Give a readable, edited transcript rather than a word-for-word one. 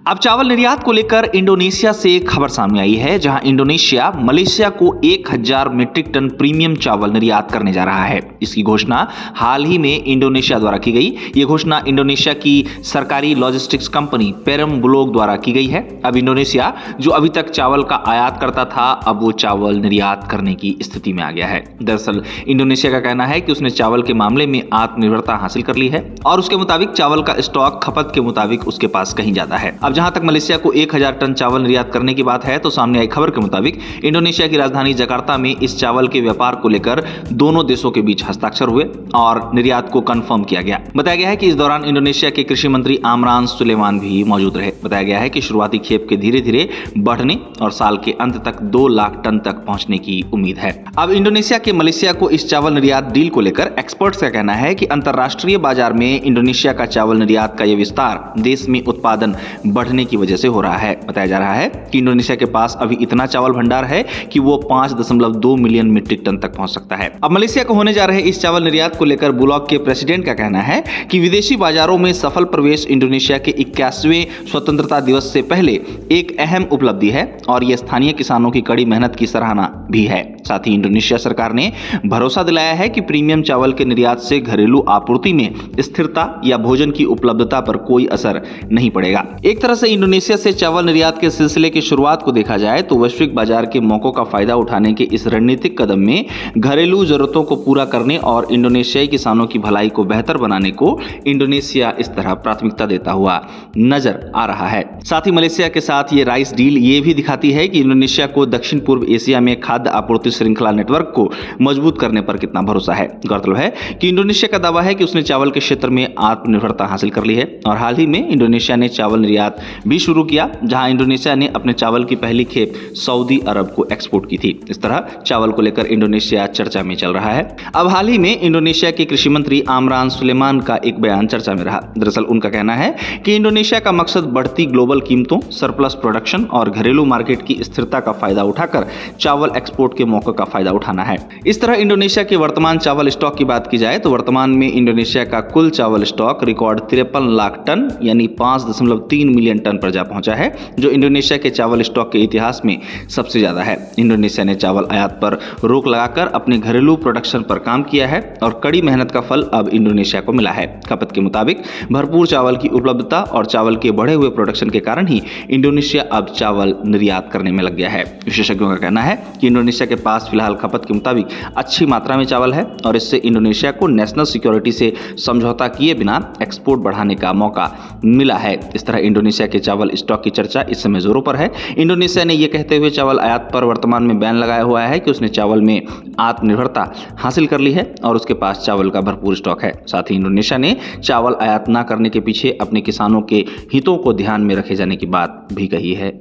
अब चावल निर्यात को लेकर इंडोनेशिया से एक खबर सामने आई है, जहां इंडोनेशिया मलेशिया को 1000 मीट्रिक टन प्रीमियम चावल निर्यात करने जा रहा है। इसकी घोषणा हाल ही में इंडोनेशिया द्वारा की गई। ये घोषणा इंडोनेशिया की सरकारी लॉजिस्टिक्स कंपनी पेरम बुलोग द्वारा की गई है। अब इंडोनेशिया, जो अभी तक चावल का आयात करता था, अब वो चावल निर्यात करने की स्थिति में आ गया है। दरअसल इंडोनेशिया का कहना है कि उसने चावल के मामले में आत्मनिर्भरता हासिल कर ली है और उसके मुताबिक चावल का स्टॉक खपत के मुताबिक उसके पास कहीं ज्यादा है। अब जहां तक मलेशिया को 1000 टन चावल निर्यात करने की बात है, तो सामने आई खबर के मुताबिक इंडोनेशिया की राजधानी जकार्ता में इस चावल के व्यापार को लेकर दोनों देशों के बीच हस्ताक्षर हुए और निर्यात को कंफर्म किया गया। बताया गया है कि इस दौरान इंडोनेशिया के कृषि मंत्री आमरान सुलेमान भी मौजूद रहे। बताया गया है कि शुरुआती खेप के धीरे धीरे बढ़ने और साल के अंत तक 2 लाख टन तक पहुंचने की उम्मीद है। अब इंडोनेशिया के मलेशिया को इस चावल निर्यात डील को लेकर एक्सपर्ट्स का कहना है कि अंतरराष्ट्रीय बाजार में इंडोनेशिया का चावल निर्यात का यह विस्तार देश में उत्पादन बढ़ने की वजह से हो रहा है। बताया जा रहा है कि इंडोनेशिया के पास अभी इतना चावल भंडार है कि वो 5.2 मिलियन मीट्रिक टन तक पहुंच सकता है। अब मलेशिया को होने जा रहे इस चावल निर्यात को लेकर बुलोग के प्रेसिडेंट का कहना है कि विदेशी बाजारों में सफल प्रवेश इंडोनेशिया के 81वें स्वतंत्रता दिवस से पहले एक अहम उपलब्धि है और यह स्थानीय किसानों की कड़ी मेहनत की सराहना भी है। साथ ही इंडोनेशिया सरकार ने भरोसा दिलाया है कि प्रीमियम चावल के निर्यात से घरेलू आपूर्ति में स्थिरता या भोजन की उपलब्धता पर कोई असर नहीं पड़ेगा। एक तरह से इंडोनेशिया से चावल निर्यात के सिलसिले की शुरुआत को देखा जाए तो वैश्विक बाजार के मौकों का फायदा उठाने के इस रणनीतिक कदम में घरेलू जरूरतों को पूरा करने और इंडोनेशियाई किसानों की भलाई को बेहतर बनाने को इंडोनेशिया इस तरह प्राथमिकता देता हुआ नजर आ रहा है। साथ ही मलेशिया के साथ ये राइस डील ये भी दिखाती है कि इंडोनेशिया को दक्षिण पूर्व एशिया में खाद्य आपूर्ति श्रृंखला नेटवर्क को मजबूत करने पर कितना भरोसा है। गौरतलब है कि इंडोनेशिया का दावा है कि उसने चावल के क्षेत्र में आत्मनिर्भरता हासिल कर ली है और हाल ही में इंडोनेशिया ने चावल निर्यात भी शुरू किया, जहां इंडोनेशिया ने अपने चावल की पहली खेप सऊदी अरब को एक्सपोर्ट की थी। इस तरह चावल को लेकर इंडोनेशिया चर्चा में चल रहा है। अब हाल ही में इंडोनेशिया के कृषि मंत्री आमरान सुलेमान का एक बयान चर्चा में रहा। दरअसल उनका कहना है कि इंडोनेशिया का मकसद बढ़ती ग्लोबल कीमतों, सरप्लस प्रोडक्शन और घरेलू मार्केट की स्थिरता का फायदा उठाकर चावल एक्सपोर्ट के मौके का फायदा उठाना है। इस तरह इंडोनेशिया के वर्तमान चावल स्टॉक की बात की जाए तो वर्तमान में इंडोनेशिया का कुल चावल स्टॉक रिकॉर्ड 53 लाख टन यानी 5.3 मिलियन टन पर जा पहुंचा है, जो इंडोनेशिया के चावल स्टॉक के इतिहास में सबसे ज्यादा है। इंडोनेशिया ने चावल आयात पर रोक लगाकर अपने घरेलू प्रोडक्शन पर काम किया है और कड़ी मेहनत का फल अब इंडोनेशिया को मिला है। खपत के मुताबिक भरपूर चावल की उपलब्धता और चावल के बढ़े हुए प्रोडक्शन के कारण ही इंडोनेशिया अब चावल निर्यात करने में लग गया है। विशेषज्ञों का कहना है कि इंडोनेशिया के पास फिलहाल खपत के मुताबिक अच्छी मात्रा में चावल है और इससे इंडोनेशिया को नेशनल सिक्योरिटी से समझौता किए बिना एक्सपोर्ट बढ़ाने का मौका मिला है। इस तरह इंडोनेशिया के चावल स्टॉक की चर्चा इस समय जोरों पर है। इंडोनेशिया ने यह कहते हुए चावल आयात पर वर्तमान में बैन लगाया हुआ है कि उसने चावल में आत्मनिर्भरता हासिल कर ली है और उसके पास चावल का भरपूर स्टॉक है। साथ ही इंडोनेशिया ने चावल आयात न करने के पीछे अपने किसानों के हितों को ध्यान में रखे जाने की बात भी कही है।